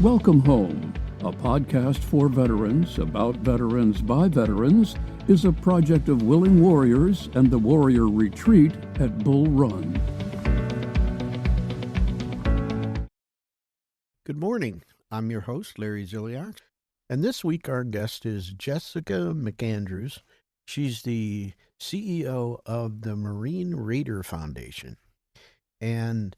Welcome Home, a podcast for veterans about veterans by veterans, is a project of Willing Warriors and the Warrior Retreat at Bull Run. Good morning. I'm your host, Larry Ziliak, and this week our guest is Jessica McAndrews. She's the CEO of the Marine Raider Foundation. And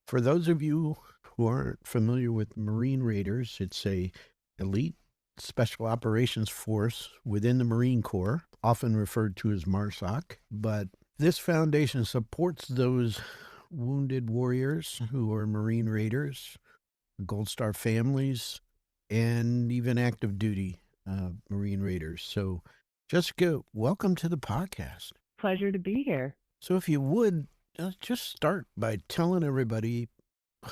for those of you who aren't familiar with Marine Raiders, it's a elite special operations force within the Marine Corps, often referred to as MARSOC. But this foundation supports those wounded warriors who are Marine Raiders, Gold Star families, and even active duty Marine Raiders. So, Jessica, welcome to the podcast. Pleasure to be here. So if you would, just start by telling everybody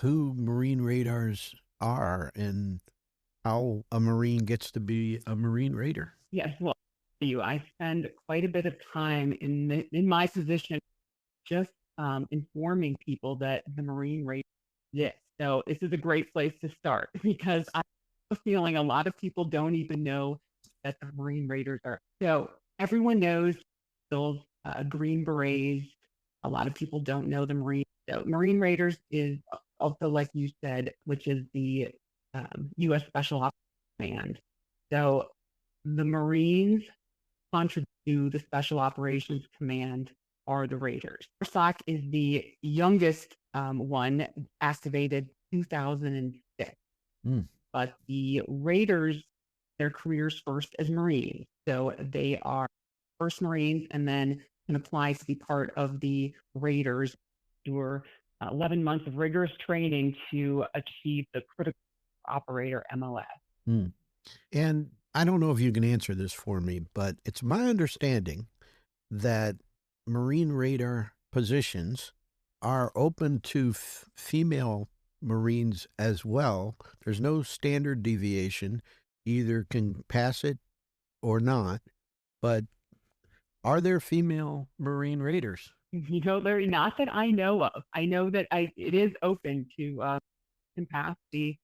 who Marine Raiders are and how a Marine gets to be a Marine Raider. Yes, well, I spend quite a bit of time in my position just informing people that the Marine Raiders exist. So this is a great place to start because I have a feeling a lot of people don't even know that the Marine Raiders are. So everyone knows those Green Berets. A lot of people don't know the Marine. So Marine Raiders is also, like you said, which is the U.S. Special Operations Command. So the Marines contribute to the Special Operations Command are the Raiders. MARSOC is the youngest one, activated 2006. But the Raiders, their careers first as Marines. So they are first Marines and then can apply to be part of the Raiders for 11 months of rigorous training to achieve the critical operator MOS. And I don't know if you can answer this for me, but it's my understanding that Marine Raider positions are open to female Marines as well. There's no standard deviation. Either can pass it or not. But are there female Marine Raiders? You know, Larry, not that I know of. I know that it is open to pass the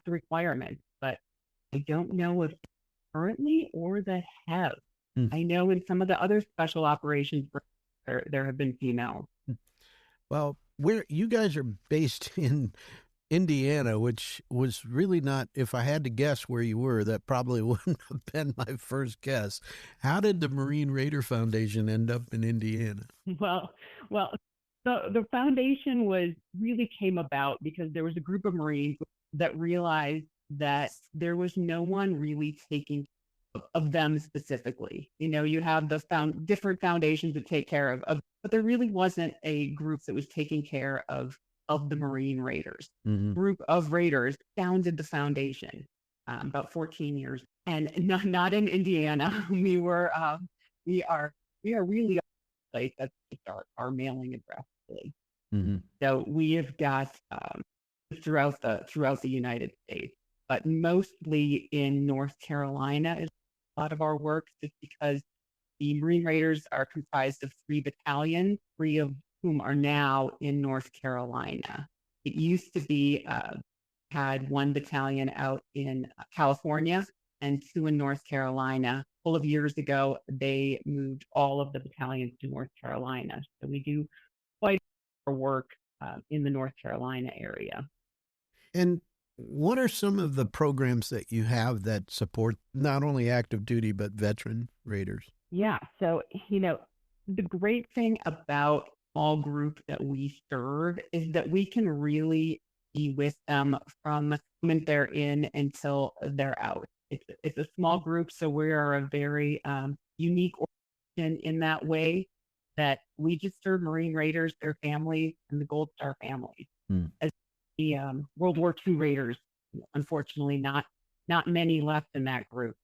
requirement, but I don't know if currently or that have. I know in some of the other special operations there have been females. Well, where you guys are based in Indiana, which was really not, if I had to guess where you were, that probably wouldn't have been my first guess. How did the Marine Raider Foundation end up in Indiana? Well, the foundation really came about because there was a group of Marines that realized that there was no one really taking of them specifically. You know, you have the different foundations that take care of, but there really wasn't a group that was taking care of the Marine Raiders. Group of Raiders founded the foundation about 14 years, and not in Indiana. We are really a place that's our mailing address. Really. So we have got throughout the United States, but mostly in North Carolina is a lot of our work, just because the Marine Raiders are comprised of 3 battalions, 3 of whom are now in North Carolina. It used to be had 1 battalion out in California and 2 in North Carolina. A couple of years ago, they moved all of the battalions to North Carolina. So we do quite a work in the North Carolina area. And what are some of the programs that you have that support not only active duty, but veteran Raiders? Yeah. So, you know, the great thing about all group that we serve is that we can really be with them from the moment they're in until they're out. It's a small group, so we are a very unique organization in that way, that we just serve Marine Raiders, their families, and the Gold Star families. As the World War II Raiders, unfortunately, not many left in that group.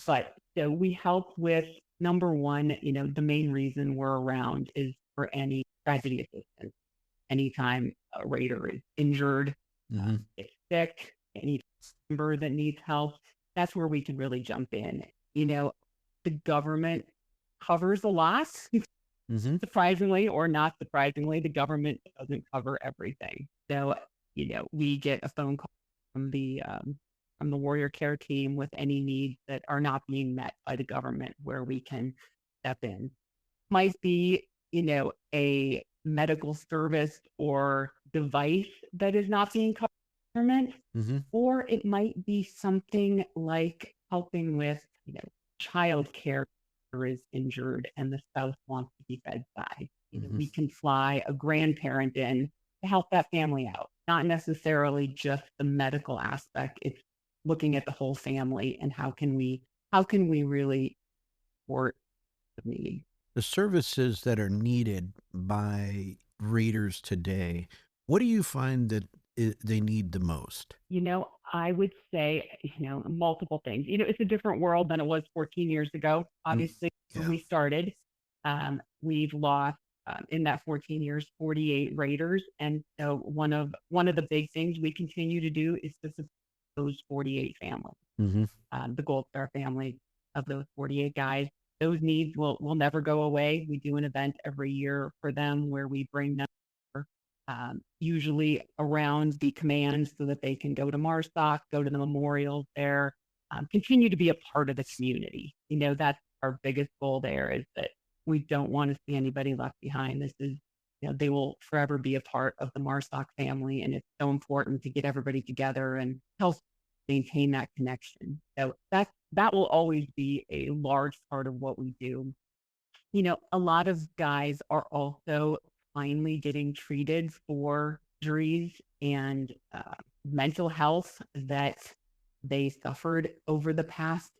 But so we help with, number one, you know, the main reason we're around is for any tragedy assistance. Anytime a Raider is injured, is sick, any member that needs help, that's where we can really jump in. You know, the government covers a lot. Surprisingly or not surprisingly, the government doesn't cover everything. So, you know, we get a phone call from the warrior care team with any needs that are not being met by the government where we can step in. Might be, a medical service or device that is not being covered by the government, Mm-hmm. or it might be something like helping with, child care is injured and the spouse wants to be fed by. Mm-hmm. We can fly a grandparent in to help that family out, not necessarily just the medical aspect. It's looking at the whole family and how can we really support the need. The services that are needed by Raiders today, what do you find that they need the most? I would say, multiple things. It's a different world than it was 14 years ago. Obviously, when we started, we've lost in that 14 years, 48 Raiders. And so one of the big things we continue to do is to support those 48 families, Mm-hmm. the Gold Star family of those 48 guys. Those needs will never go away. We do an event every year for them where we bring them usually around the commands so that they can go to MARSOC, go to the memorials there, continue to be a part of the community. That's our biggest goal there, is that we don't want to see anybody left behind. This is, they will forever be a part of the MARSOC family. And it's so important to get everybody together and help maintain that connection. So that will always be a large part of what we do. A lot of guys are also finally getting treated for injuries and mental health that they suffered over the past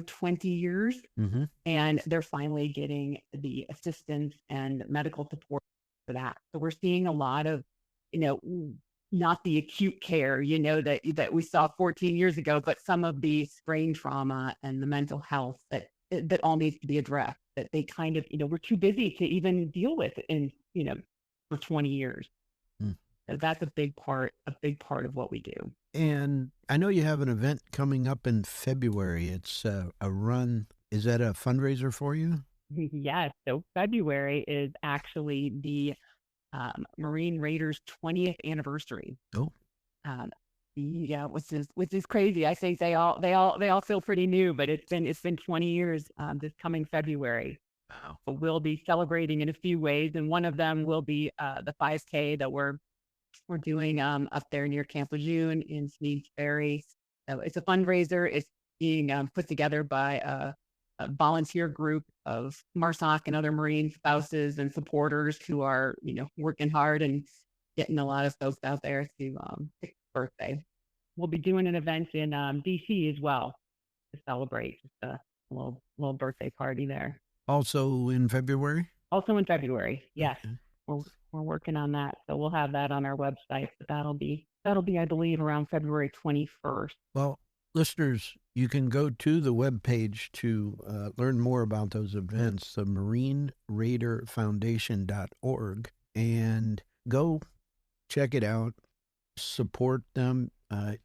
20 years. Mm-hmm. And they're finally getting the assistance and medical support for that. So we're seeing a lot of, not the acute care, that we saw 14 years ago, but some of the brain trauma and the mental health that all needs to be addressed, that they kind of, we're too busy to even deal with in, for 20 years. So that's a big part of what we do. And I know you have an event coming up in February. It's a run. Is that a fundraiser for you? Yes. So February is actually the Marine Raiders 20th anniversary. Oh. Yeah, which is crazy. I think they all feel pretty new, but it's been 20 years this coming February. Wow. But we'll be celebrating in a few ways, and one of them will be the 5K that we're doing up there near Camp Lejeune in Sneads Ferry. So it's a fundraiser. It's being put together by a volunteer group of MARSOC and other Marine spouses and supporters who are, working hard and getting a lot of folks out there to pick his birthday. We'll be doing an event in DC as well to celebrate, just a little birthday party there. Also in February? Also in February, yes. Okay. We're working on that, so we'll have that on our website. But that'll be, I believe, around February 21st. Well, listeners, you can go to the webpage to learn more about those events, the MarineRaiderFoundation.org, and go check it out, support them.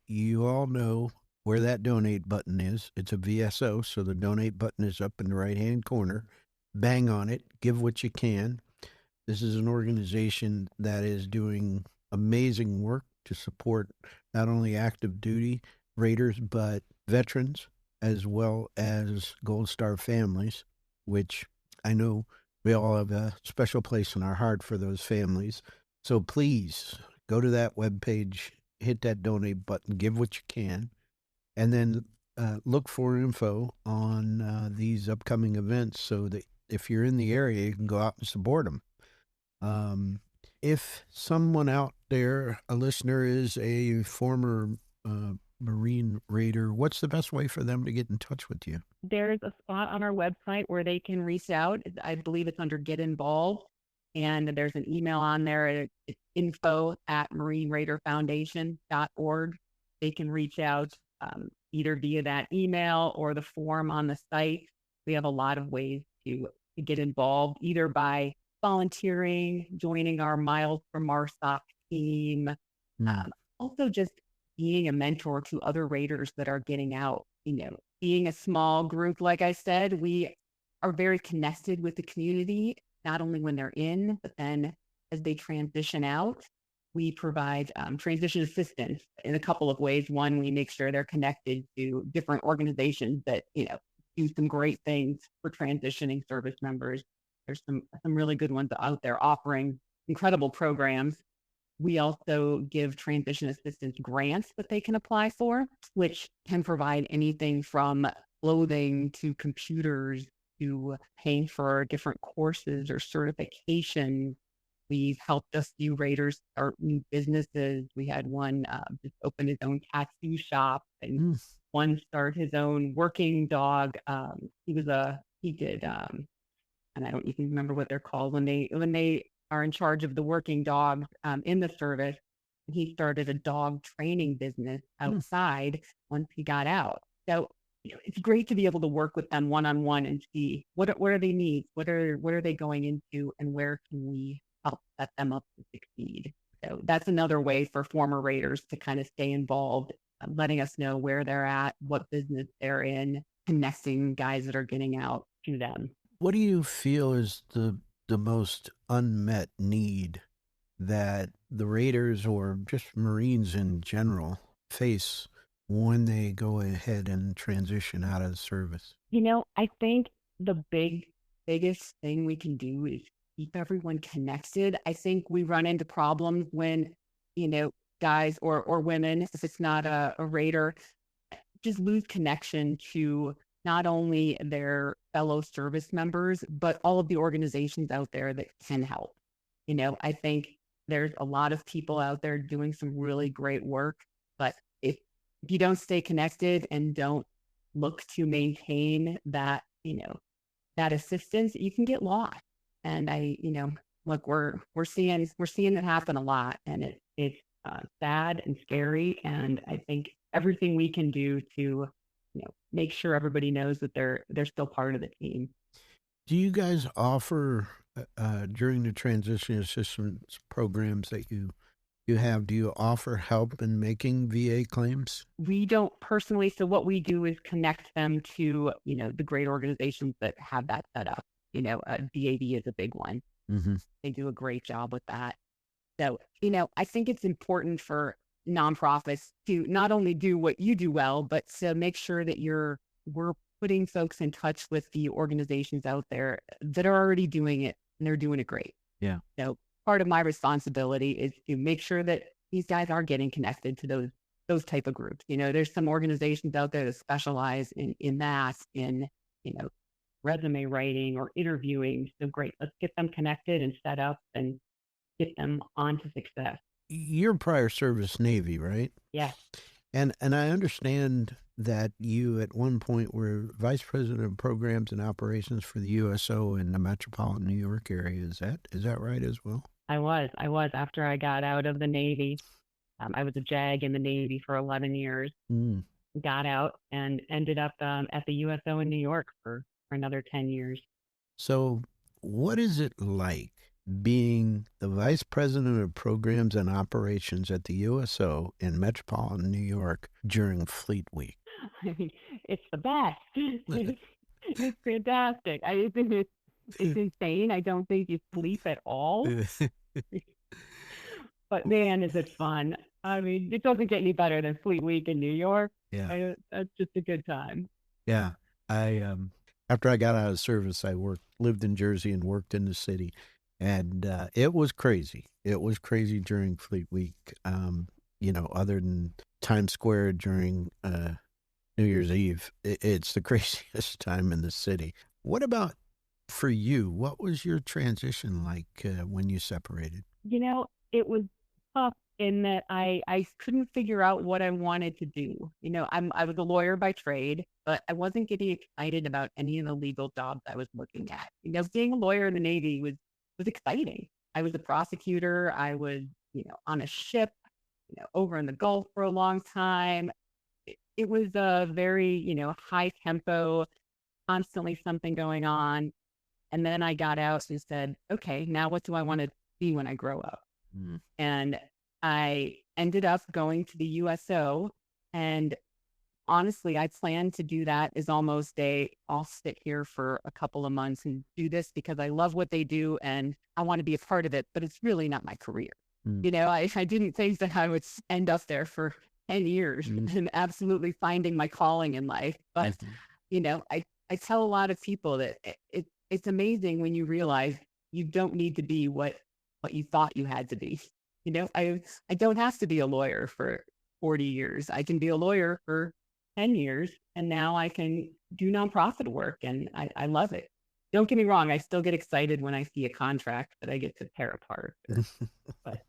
You all know where that donate button is. It's a VSO, so the donate button is up in the right-hand corner. Bang on it. Give what you can. This is an organization that is doing amazing work to support not only active duty Raiders, but veterans, as well as Gold Star families, which I know we all have a special place in our heart for those families. So please go to that webpage, hit that donate button, give what you can, and then look for info on these upcoming events so that if you're in the area, you can go out and support them. If someone out there, a listener, is a former Marine Raider, what's the best way for them to get in touch with you? There's a spot on our website where they can reach out. I believe it's under Get Involved. And there's an email on there. It's info@MarineRaiderFoundation.org. They can reach out either via that email or the form on the site. We have a lot of ways to get involved, either by volunteering, joining our Miles for MARSOC team, also just being a mentor to other Raiders that are getting out. Being a small group, like I said, we are very connected with the community, not only when they're in, but then as they transition out. we provide transition assistance in a couple of ways. One, we make sure they're connected to different organizations that, do some great things for transitioning service members. There's some really good ones out there offering incredible programs. We also give transition assistance grants that they can apply for, which can provide anything from clothing to computers to paying for different courses or certifications. We've helped a few raters start new businesses. We had one just open his own tattoo shop, and one start his own working dog. He did, and I don't even remember what they're called when they are in charge of the working dogs in the service. He started a dog training business outside once he got out. So it's great to be able to work with them one-on-one and see what are they needs, what are they going into, and where can we help set them up to succeed. So that's another way for former raters to kind of stay involved, letting us know where they're at, what business they're in, connecting guys that are getting out to them. What do you feel is the most unmet need that the Raiders or just Marines in general face when they go ahead and transition out of the service? I think the biggest thing we can do is keep everyone connected. I think we run into problems when, guys or women, if it's not a Raider, just lose connection to not only their fellow service members, but all of the organizations out there that can help. I think there's a lot of people out there doing some really great work, but if you don't stay connected and don't look to maintain that, that assistance, you can get lost. And look, we're seeing it happen a lot, and it's sad and scary. And I think everything we can do to make sure everybody knows that they're still part of the team. Do you guys offer during the transition assistance programs that you have, do you offer help in making VA claims? We don't personally. So what we do is connect them to, the great organizations that have that set up. DAV is a big one. Mm-hmm. They do a great job with that. So, I think it's important for nonprofits to not only do what you do well, but to make sure that we're putting folks in touch with the organizations out there that are already doing it, and they're doing it great. Yeah. So part of my responsibility is to make sure that these guys are getting connected to those type of groups. There's some organizations out there that specialize in that, resume writing or interviewing. So great, let's get them connected and set up and get them on to success. Your prior service, Navy, right? Yes. And I understand that you at one point were vice president of programs and operations for the USO in the metropolitan New York area. Is that right as well? I was after I got out of the Navy. I was a JAG in the Navy for 11 years. Got out and ended up at the USO in New York for another 10 years. So what is it like being the vice president of programs and operations at the USO in metropolitan New York during Fleet Week? I mean, it's the best. It's fantastic. It's insane. I don't think you sleep at all. But man, is it fun. I mean, it doesn't get any better than Fleet Week in New York. Yeah. That's just a good time. Yeah. After I got out of service, I lived in Jersey and worked in the city. And it was crazy. It was crazy during Fleet Week, other than Times Square during New Year's Eve. It's the craziest time in the city. What about for you? What was your transition like when you separated? It was tough in that I couldn't figure out what I wanted to do. I was a lawyer by trade, but I wasn't getting excited about any of the legal jobs I was looking at. Being a lawyer in the Navy was exciting. I was a prosecutor. I was, on a ship, over in the Gulf for a long time. It was a very, high tempo, constantly something going on. And then I got out and said, okay, now what do I want to be when I grow up? And I ended up going to the USO. And honestly, I planned to do that as almost I'll sit here for a couple of months and do this because I love what they do and I want to be a part of it, but it's really not my career. Mm. I didn't think that I would end up there for 10 years and absolutely finding my calling in life. But, I tell a lot of people that it's amazing when you realize you don't need to be what you thought you had to be. I don't have to be a lawyer for 40 years. I can be a lawyer for 10 years and now I can do nonprofit work and I love it. Don't get me wrong, I still get excited when I see a contract that I get to tear apart. But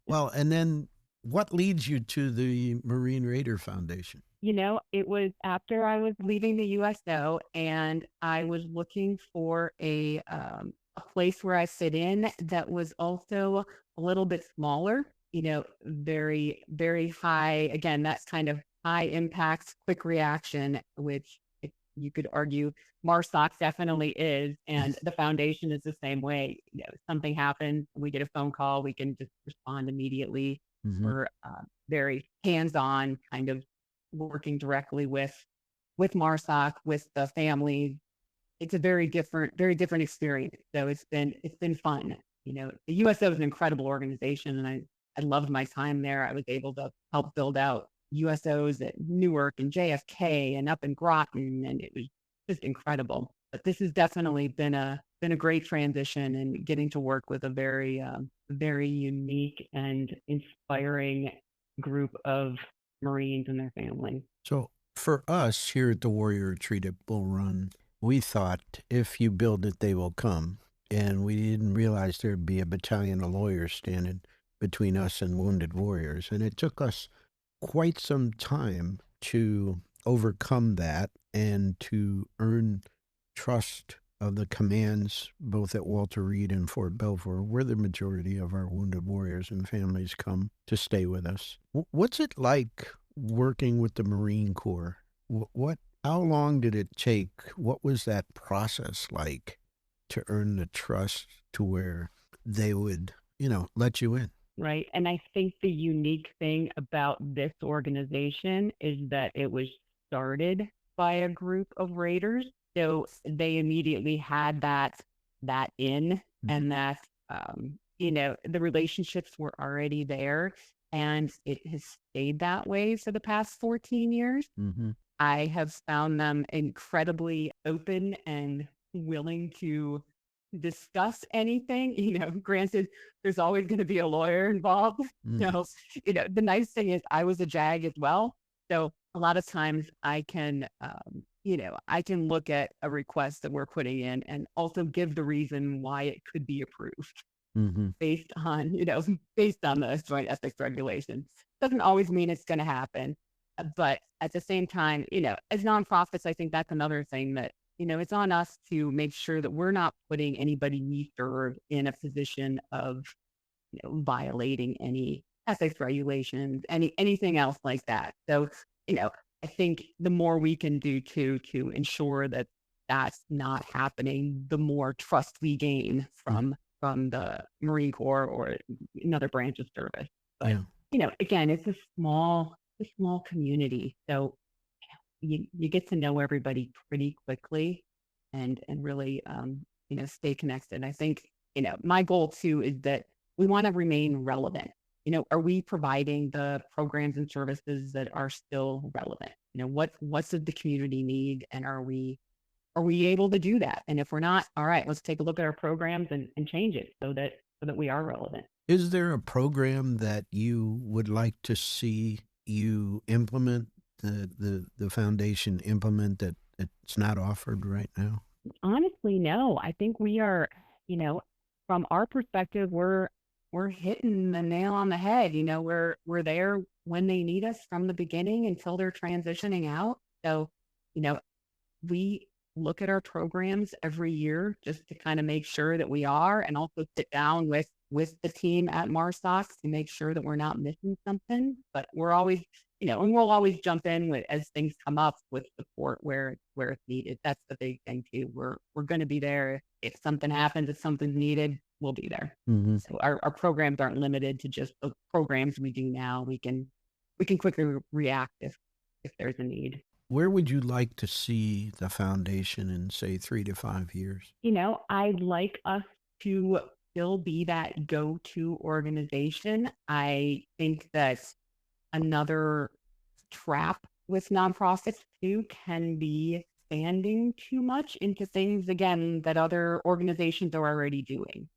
Well, and then what leads you to the Marine Raider Foundation? it was after I was leaving the USO and I was looking for a place where I fit in that was also a little bit smaller, very, very high. Again, that's kind of high impact, quick reaction, which you could argue MARSOC definitely is. And the foundation is the same way. Something happens, we get a phone call, we can just respond immediately. Mm-hmm. We're very hands-on, kind of working directly with MARSOC, with the family. It's a very different experience. So it's been fun. The USO is an incredible organization, and I loved my time there. I was able to help build out USOs at Newark and JFK and up in Groton, and it was just incredible. But this has definitely been a great transition and getting to work with a very unique and inspiring group of Marines and their families. So for us here at the Warrior Retreat at Bull Run, we thought if you build it, they will come. And we didn't realize there'd be a battalion of lawyers standing between us and wounded warriors. And it took us quite some time to overcome that and to earn trust of the commands, both at Walter Reed and Fort Belvoir, where the majority of our wounded warriors and families come to stay with us. What's it like working with the Marine Corps? How long did it take? What was that process like to earn the trust to where they would, let you in? Right. And I think the unique thing about this organization is that it was started by a group of raiders. So they immediately had that in and that, the relationships were already there and it has stayed that way for the past 14 years. Mm-hmm. I have found them incredibly open and willing to discuss anything. Granted, there's always going to be a lawyer involved. So, the nice thing is I was a JAG as well. So a lot of times I can, I can look at a request that we're putting in and also give the reason why it could be approved based on the joint ethics regulations. Doesn't always mean it's going to happen. But at the same time, as nonprofits, I think that's another thing that, it's on us to make sure that we're not putting anybody we serve in a position of, violating any ethics regulations, anything else like that. So, I think the more we can do to ensure that that's not happening, the more trust we gain from the Marine Corps or another branch of service. But, again, it's a small community. So you get to know everybody pretty quickly and really, stay connected. I think, my goal too is that we want to remain relevant. Are we providing the programs and services that are still relevant? What's the community need? And are we able to do that? And if we're not, all right, let's take a look at our programs and change it so that we are relevant. Is there a program that you would like to see you implement, the foundation implement that it's not offered right now? Honestly, no. I think we are, from our perspective, we're hitting the nail on the head. We're there when they need us from the beginning until they're transitioning out. So, we look at our programs every year just to kind of make sure that we are, and also sit down with the team at MARSOC to make sure that we're not missing something. But we're always, and we'll always jump in as things come up with support where it's needed. That's the big thing too. We're going to be there if something happens, if something's needed, we'll be there. So our programs aren't limited to just the programs we do now. We can quickly react if there's a need. Where would you like to see the foundation in, say, 3 to 5 years? I'd like us to still be that go-to organization. I think that another trap with nonprofits too can be expanding too much into things again that other organizations are already doing.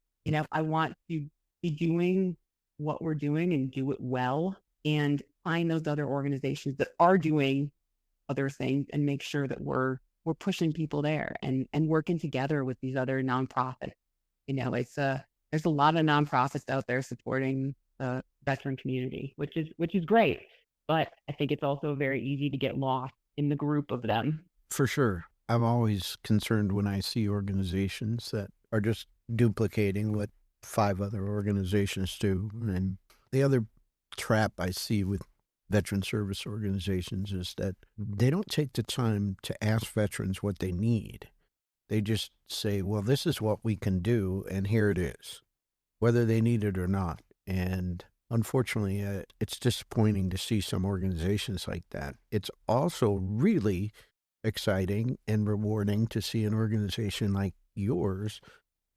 I want to be doing what we're doing and do it well and find those other organizations that are doing other things and make sure that we're pushing people there and working together with these other nonprofits. It's there's a lot of nonprofits out there supporting the veteran community, which is great. But I think it's also very easy to get lost in the group of them. For sure. I'm always concerned when I see organizations that are just duplicating what 5 other organizations do. And the other trap I see with veteran service organizations is that they don't take the time to ask veterans what they need. They just say, well, this is what we can do, and here it is, whether they need it or not. And unfortunately, it's disappointing to see some organizations like that. It's also really exciting and rewarding to see an organization like yours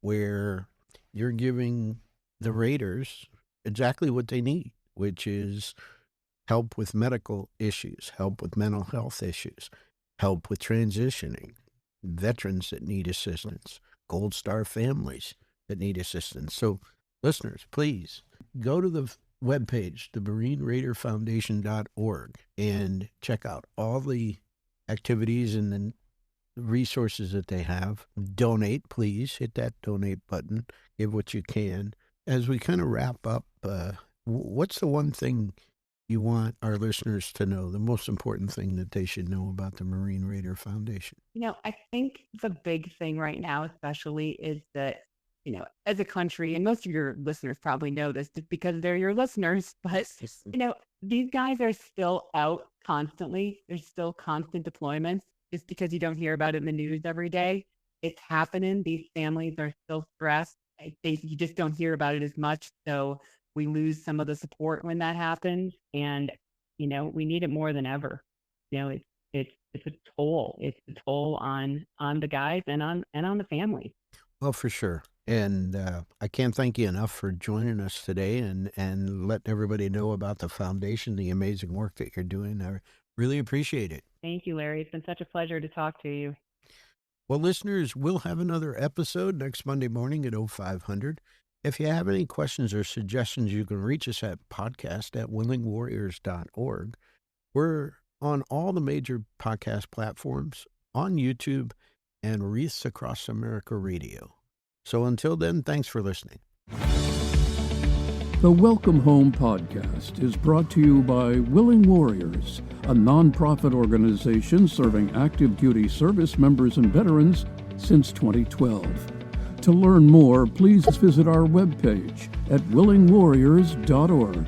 where you're giving the Raiders exactly what they need, which is help with medical issues, help with mental health issues, help with transitioning, veterans that need assistance, Gold Star families that need assistance. So listeners, please go to the webpage, the MarineRaiderFoundation.org, and check out all the activities and the resources that they have. Donate, please. Hit that donate button. Give what you can. As we kind of wrap up, what's the one thing you want our listeners to know, the most important thing that they should know about the Marine Raider Foundation? I think the big thing right now, especially, is that, as a country, and most of your listeners probably know this just because they're your listeners, but, these guys are still out constantly. There's still constant deployments. Just because you don't hear about it in the news every day, it's happening. These families are still stressed. You just don't hear about it as much. So we lose some of the support when that happens. And, we need it more than ever. It's a toll. It's a toll on the guys and on the families. Well, for sure. And I can't thank you enough for joining us today and letting everybody know about the foundation, the amazing work that you're doing. I really appreciate it. Thank you, Larry. It's been such a pleasure to talk to you. Well, listeners, we'll have another episode next Monday morning at 0500. If you have any questions or suggestions, you can reach us at podcast@willingwarriors.org. We're on all the major podcast platforms, on YouTube, and Wreaths Across America Radio. So until then, thanks for listening. The Welcome Home podcast is brought to you by Willing Warriors, a nonprofit organization serving active duty service members and veterans since 2012. To learn more, please visit our webpage at willingwarriors.org.